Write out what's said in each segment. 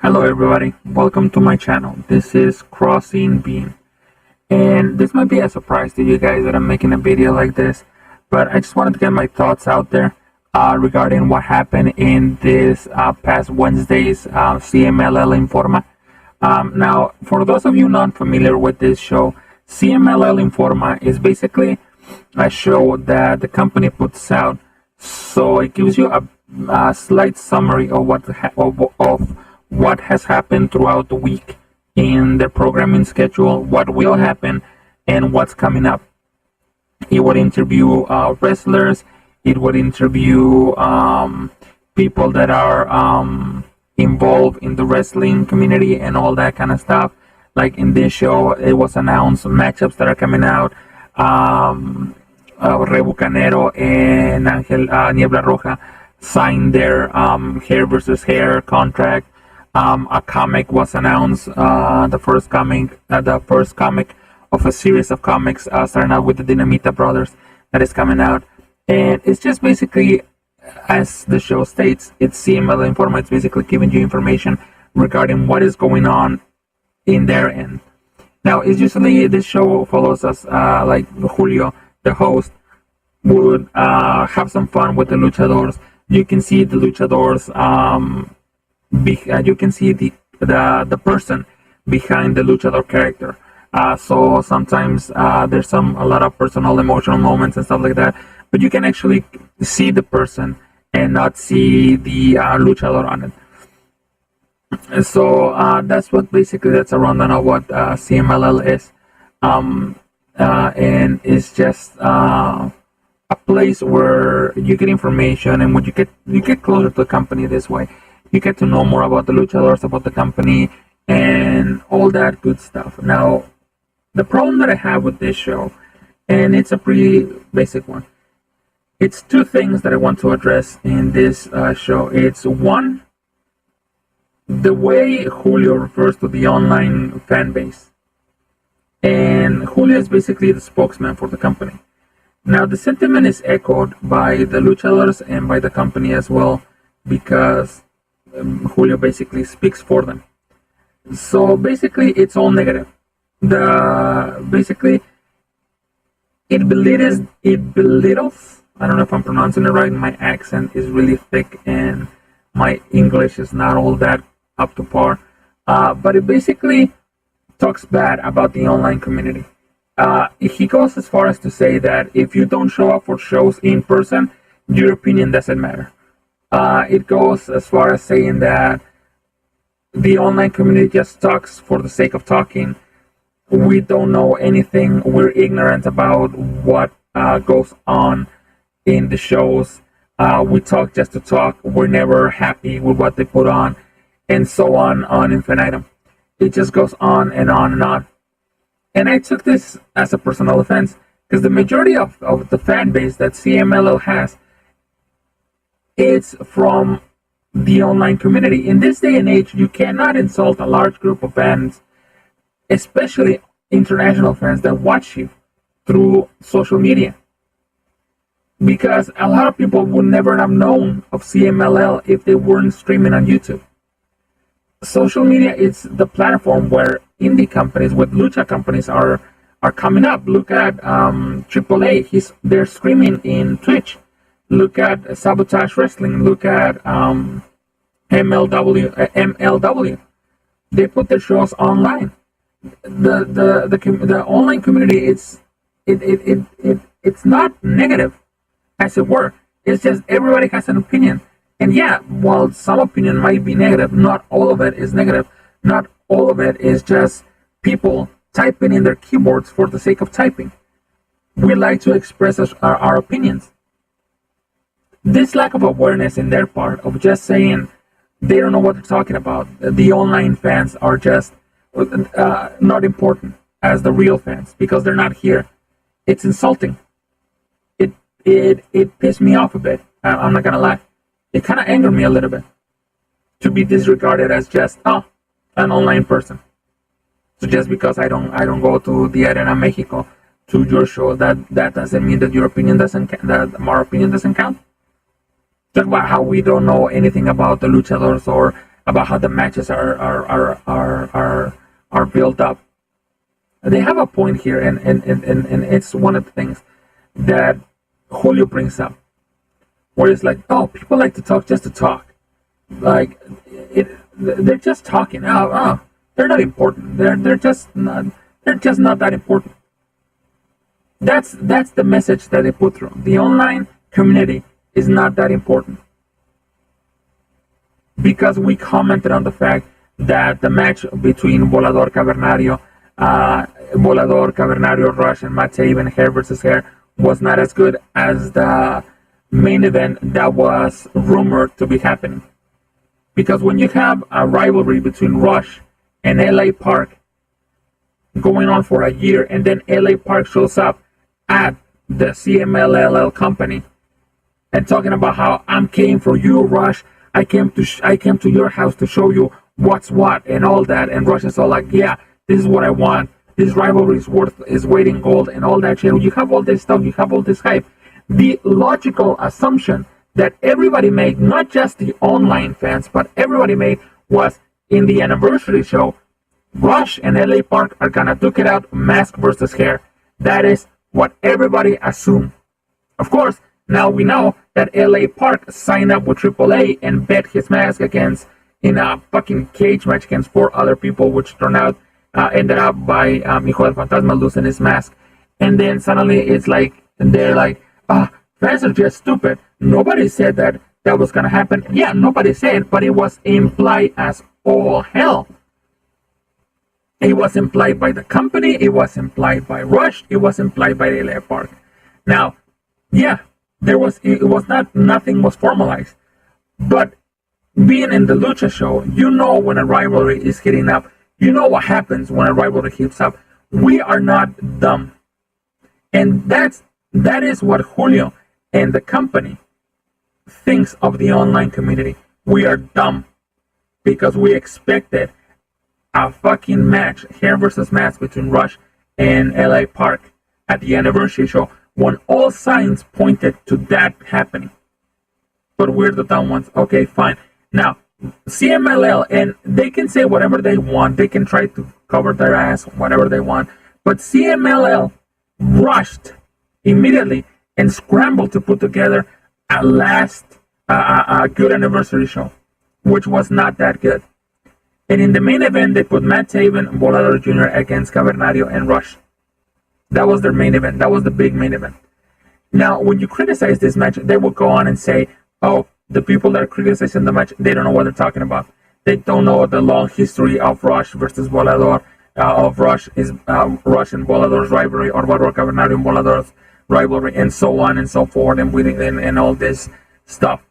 Hello everybody, welcome to my channel. This is Crossing Beam, and this might be a surprise to you guys that I'm making a video like this, but I just wanted to get my thoughts out there regarding what happened in this past Wednesday's CMLL Informa. Now, for those of you not familiar with this show, CMLL Informa is basically a show that the company puts out, so it gives you a slight summary of what has happened throughout the week in the programming schedule, what will happen, and what's coming up. It would interview wrestlers. It would interview people that are involved in the wrestling community and all that kind of stuff. Like in this show, it was announced matchups that are coming out. Rey Bucanero and Angel Niebla Roja signed their hair versus hair contract. A comic was announced, the first comic of a series of comics starting out with the Dinamita brothers that is coming out. And it's just basically, as the show states, it's CML Informa. It's basically giving you information regarding what is going on in their end. Now, it's usually this show follows us, like Julio, the host, would have some fun with the luchadors. You can see the luchadors, you can see the person behind the luchador character. So sometimes there's a lot of personal emotional moments and stuff like that, but you can actually see the person and not see the luchador on it. And so that's a rundown of what CMLL is, and it's just a place where you get information, and when you get closer to the company this way, you get to know more about the luchadors, about the company, and all that good stuff. Now, the problem that I have with this show, and it's a pretty basic one, it's two things that I want to address in this show. It's one, the way Julio refers to the online fan base. And Julio is basically the spokesman for the company. Now, the sentiment is echoed by the luchadors and by the company as well, because Julio basically speaks for them. So basically, it's all negative. Basically, it belittles. I don't know if I'm pronouncing it right. My accent is really thick, and my English is not all that up to par. But it basically talks bad about the online community. He goes as far as to say that if you don't show up for shows in person, your opinion doesn't matter. It goes as far as saying that the online community just talks for the sake of talking. We don't know anything. We're ignorant about what goes on in the shows. We talk just to talk. We're never happy with what they put on, and so on infinitum. It just goes on and on and on. And I took this as a personal offense, because the majority of the fan base that CMLL has, it's from the online community. In this day and age, you cannot insult a large group of fans, especially international fans that watch you through social media, because a lot of people would never have known of CMLL if they weren't streaming on YouTube. Social media is the platform where indie companies with lucha companies are coming up. Look at AAA. They're streaming in Twitch. Look at Sabotage Wrestling. Look at MLW. They put their shows online. The online community, it's not negative, as it were. It's just everybody has an opinion. And yeah, while some opinion might be negative, not all of it is negative. Not all of it is just people typing in their keyboards for the sake of typing. We like to express our opinions. This lack of awareness in their part of just saying they don't know what they're talking about. The online fans are just not important as the real fans because they're not here. It's insulting. It pissed me off a bit. I'm not gonna lie. It kind of angered me a little bit to be disregarded as just an online person. So just because I don't go to the Arena Mexico to your show, that doesn't mean that your opinion that our opinion doesn't count. Talk about how we don't know anything about the luchadors or about how the matches are built up. They have a point here, and it's one of the things that Julio brings up, where it's like, oh, people like to talk just to talk. Like, they're just talking. They're not important. They're just not that important. That's the message that they put through. The online community is not that important, because we commented on the fact that the match between Volador Cavernario Rush, and Matt Taven hair versus hair was not as good as the main event that was rumored to be happening. Because when you have a rivalry between Rush and LA Park going on for a year, and then LA Park shows up at the CMLL company and talking about how I came for you, Rush. I came to your house to show you what's what and all that. And Rush is all like, yeah, this is what I want. This rivalry is weight in gold and all that shit. You have all this stuff. You have all this hype. The logical assumption that everybody made, not just the online fans, but everybody made, was in the anniversary show, Rush and LA Park are gonna duke it out, mask versus hair. That is what everybody assumed. Of course, now we know that LA Park signed up with AAA and bet his mask against, in a fucking cage match against 4 other people, which ended up by Hijo del Fantasma losing his mask. And then suddenly it's like, they're like, fans are just stupid. Nobody said that was gonna happen. Yeah, nobody said, but it was implied as all hell. It was implied by the company, it was implied by Rush, it was implied by LA Park. Now, yeah, nothing was formalized. But being in the Lucha show, you know when a rivalry is heating up. You know what happens when a rivalry heats up. We are not dumb. And that is what Julio and the company thinks of the online community. We are dumb because we expected a fucking match, hair versus mask, between Rush and LA Park at the anniversary show, when all signs pointed to that happening. But we're the dumb ones. Okay, fine. Now, CMLL, and they can say whatever they want. They can try to cover their ass, whatever they want. But CMLL rushed immediately and scrambled to put together a good anniversary show, which was not that good. And in the main event, they put Matt Taven, Volador Jr. against Cavernario and Rush. That was their main event. That was the big main event. Now, when you criticize this match, they will go on and say, oh, the people that are criticizing the match, they don't know what they're talking about. They don't know the long history of Rush versus Volador, of Rush and Volador's rivalry, or Volador Cavernario and Volador's rivalry, and so on and so forth, and all this stuff.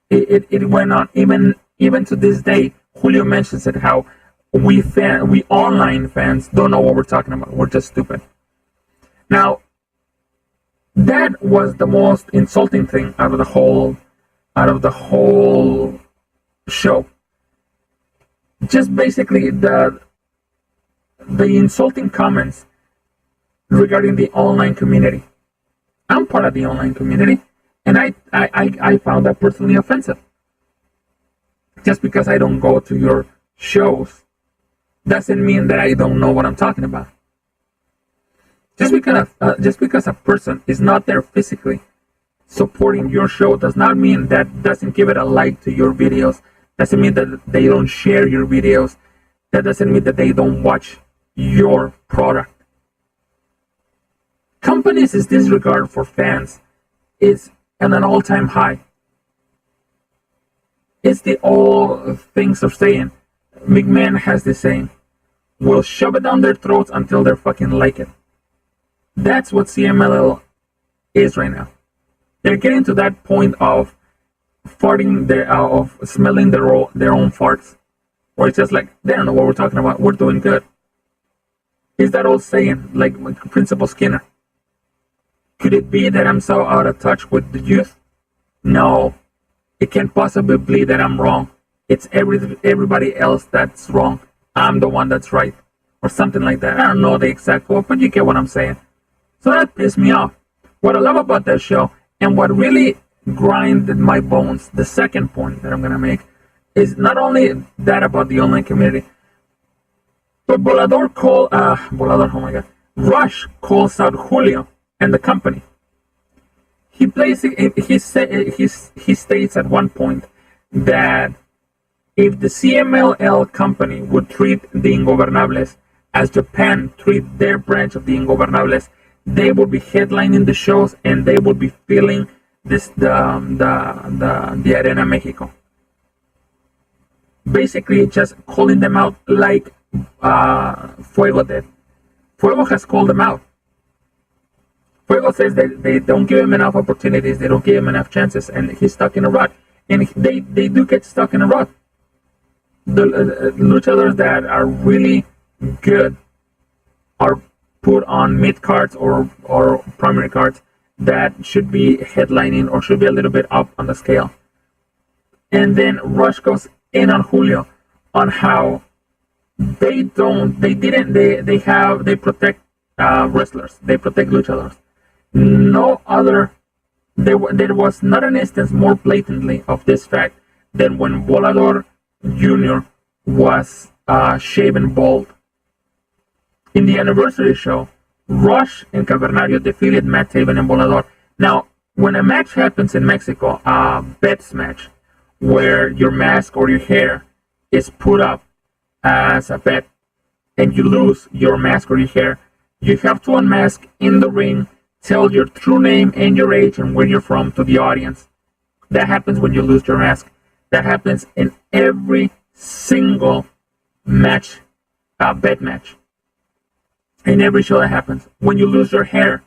It went on. Even to this day, Julio mentions it, how we online fans don't know what we're talking about. We're just stupid. Now, that was the most insulting thing out of the whole show. Just basically the insulting comments regarding the online community. I'm part of the online community, and I found that personally offensive. Just because I don't go to your shows doesn't mean that I don't know what I'm talking about. Just because a person is not there physically supporting your show does not mean that doesn't give it a like to your videos. Doesn't mean that they don't share your videos. That doesn't mean that they don't watch your product. Companies' disregard for fans is at an all-time high. It's the old things of saying. McMahon has this saying, we'll shove it down their throats until they're fucking like it. That's what CMLL is right now. They're getting to that point of farting, of smelling their own farts, where it's just like, they don't know what we're talking about. We're doing good. Is that old saying, like Principal Skinner? Could it be that I'm so out of touch with the youth? No. It can't possibly be that I'm wrong. It's everybody else that's wrong. I'm the one that's right. Or something like that. I don't know the exact quote, but you get what I'm saying. So that pissed me off. What I love about that show, and what really grinded my bones, the second point that I'm going to make, is not only that about the online community, but oh my god, Rush calls out Julio and the company. He states at one point that if the CMLL company would treat the Ingobernables as Japan treat their branch of the Ingobernables, they would be headlining the shows and they would be filling the Arena Mexico. Basically, just calling them out like Fuego did. Fuego has called them out. Fuego says that they don't give him enough opportunities, they don't give him enough chances, and he's stuck in a rut. And they do get stuck in a rut. The luchadors that are really good are put on mid cards or primary cards that should be headlining or should be a little bit up on the scale. And then Rush goes in on Julio on how they protect wrestlers, they protect luchadors. No other, there was not an instance more blatantly of this fact than when Volador Jr. was shaven bald. In the anniversary show, Rush and Cavernario defeated Matt Taven and Volador. Now, when a match happens in Mexico, a bets match, where your mask or your hair is put up as a bet, and you lose your mask or your hair, you have to unmask in the ring, tell your true name and your age and where you're from to the audience. That happens when you lose your mask. That happens in every single match, bet match. In every show that happens. When you lose your hair,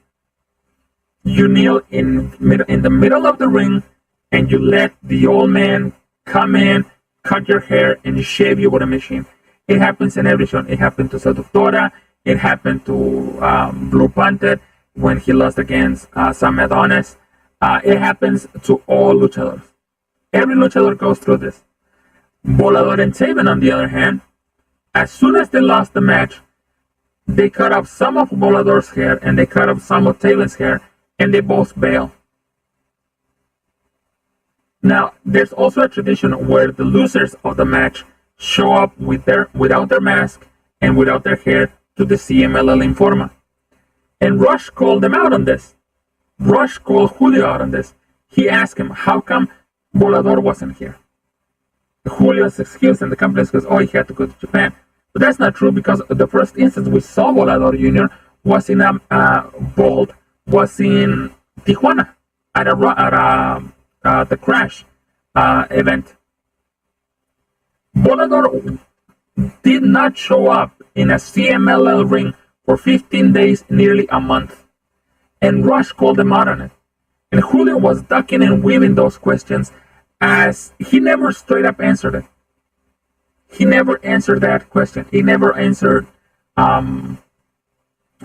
you kneel in the middle of the ring and you let the old man come in, cut your hair, and shave you with a machine. It happens in every show. It happened to Seductora. It happened to Blue Panther when he lost against Sam Adonis. It happens to all luchadors. Every luchador goes through this. Volador and Taven, on the other hand, as soon as they lost the match, they cut off some of Volador's hair and they cut off some of Taven's hair, and they both bail. Now, there's also a tradition where the losers of the match show up without their mask and without their hair to the CMLL Informa. And Rush called them out on this. Rush called Julio out on this. He asked him, how come Volador wasn't here? Julio's excuse and the company's excuse, oh, he had to go to Japan. But that's not true, because the first instance we saw Volador Jr. was in was in Tijuana at the Crash event. Volador did not show up in a CMLL ring for 15 days, nearly a month. And Rush called them out on it. And Julio was ducking and weaving those questions, as he never straight up answered it. He never answered that question. He never answered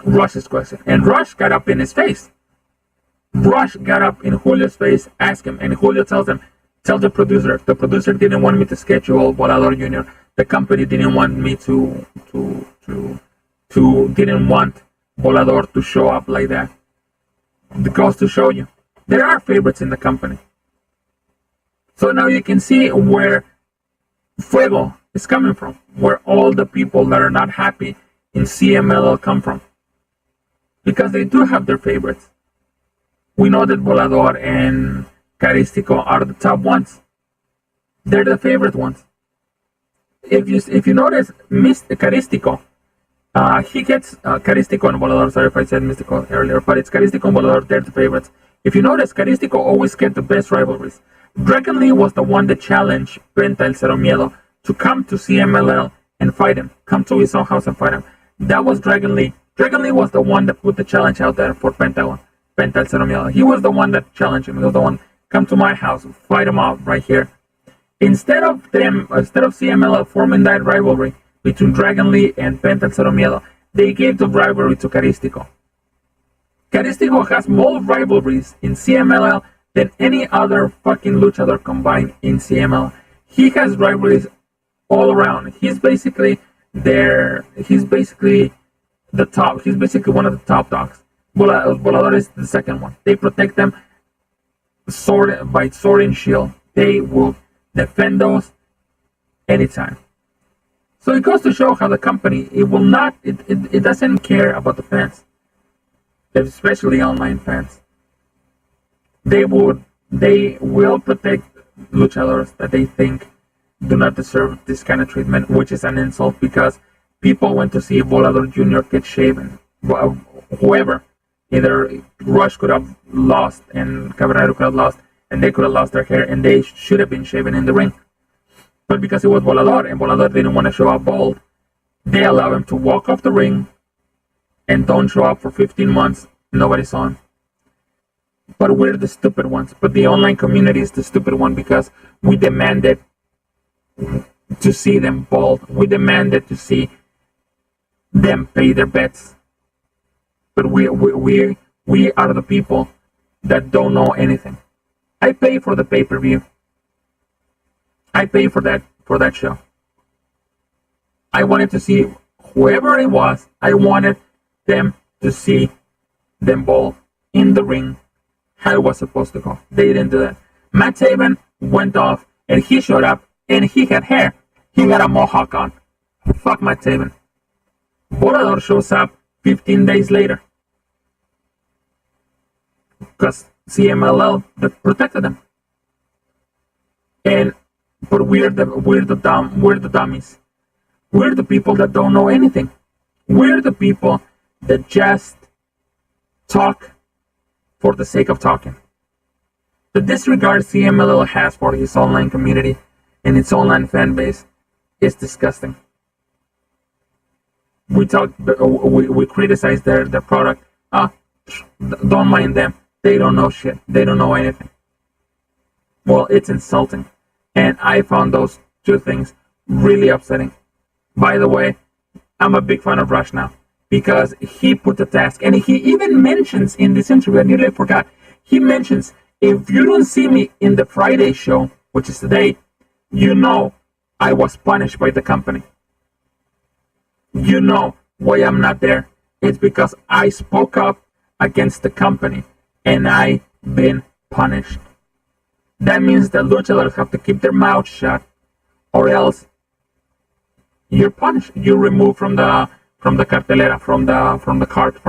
Rush's question. And Rush got up in his face. Rush got up in Julio's face, asked him, and Julio tells him, tell the producer didn't want me to schedule Volador Jr. The company didn't want me didn't want Volador to show up like that. It goes to show you, there are favorites in the company. So now you can see where Fuego is coming from, where all the people that are not happy in CMLL come from. Because they do have their favorites. We know that Volador and Carístico are the top ones. They're the favorite ones. If you notice, Carístico, he gets Carístico and Volador. Sorry if I said Mystical earlier, but it's Carístico and Volador. They're the favorites. If you notice, Carístico always get the best rivalries. Dragon Lee was the one that challenged Penta El Cero Miedo to come to CMLL and fight him. Come to his own house and fight him. That was Dragon Lee. Dragon Lee was the one that put the challenge out there for Penta El Cero Miedo. He was the one that challenged him. He was the one, come to my house, fight him out right here. Instead of CMLL forming that rivalry between Dragon Lee and Penta El Cero Miedo, they gave the rivalry to Carístico. Carístico has more rivalries in CMLL than any other fucking luchador combined in CMLL. He has rivalries all around. He's basically the top. He's basically one of the top dogs. Volador is the second one. They protect them sword and shield. They will defend those anytime. So it goes to show how the company, it doesn't care about the fans, especially online fans. They will protect luchadores that they think do not deserve this kind of treatment, which is an insult because people went to see Volador Jr. get shaven. Whoever, either Rush could have lost and Caballero could have lost, and they could have lost their hair, and they should have been shaven in the ring. But because it was Volador, and Volador didn't want to show up bald, they allow him to walk off the ring and don't show up for 15 months. Nobody saw him. But we're the stupid ones. But the online community is the stupid one because we demanded to see them bald. We demanded to see them pay their bets. But we are the people that don't know anything. I pay for the pay-per-view. I pay for that show. I wanted to see whoever it was. I wanted them to see them ball in the ring how it was supposed to go. They didn't do that. Matt Taven went off and he showed up and he had hair. He had a mohawk on. Fuck Matt Taven. Volador shows up 15 days later because CMLL protected them. But we're the dummies. We're the people that don't know anything. We're the people that just talk for the sake of talking. The disregard CMLL has for his online community and its online fan base is disgusting. We criticize their product. Don't mind them. They don't know shit. They don't know anything. Well, it's insulting. And I found those two things really upsetting. By the way, I'm a big fan of Rush now because he put the task, and he even mentions in this interview, I nearly forgot, he mentions, if you don't see me in the Friday show, which is today, you know I was punished by the company. You know why I'm not there. It's because I spoke up against the company and I've been punished. That means that luchadores have to keep their mouth shut, or else you're punished. You're removed from the cartelera, from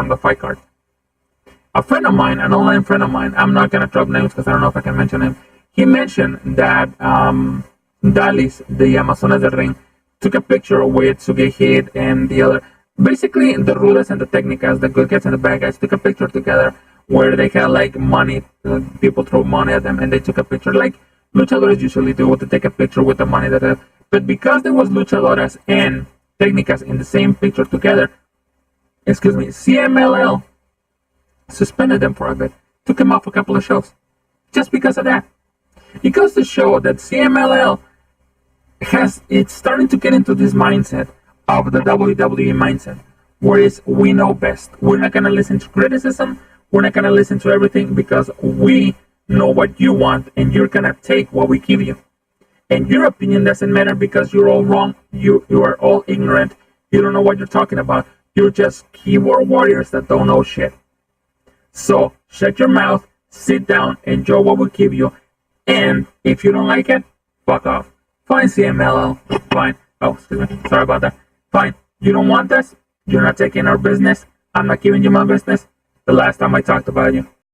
the fight card. A friend of mine, an online friend of mine, I'm not gonna drop names because I don't know if I can mention him. He mentioned that Dalis, the Amazonas del Ring, took a picture with Sugehit and the other. Basically, the Rudas and the Technicas, the good guys and the bad guys, took a picture together where they had like money. People throw money at them, and they took a picture like luchadores usually do, to take a picture with the money that they have. But because there was luchadoras and Technicas in the same picture together, CMLL suspended them for a bit, took them off a couple of shows, just because of that. It goes to show that CMLL it's starting to get into this mindset of the WWE mindset, whereas we know best. We're not going to listen to criticism. We're not going to listen to everything because we know what you want, and you're going to take what we give you. And your opinion doesn't matter because you're all wrong. You are all ignorant. You don't know what you're talking about. You're just keyboard warriors that don't know shit. So shut your mouth, sit down, enjoy what we give you, and if you don't like it, fuck off. Fine, CMLL. Fine. Oh, excuse me. Sorry about that. Fine. You don't want this? You're not taking our business. I'm not giving you my business. The last time I talked about you.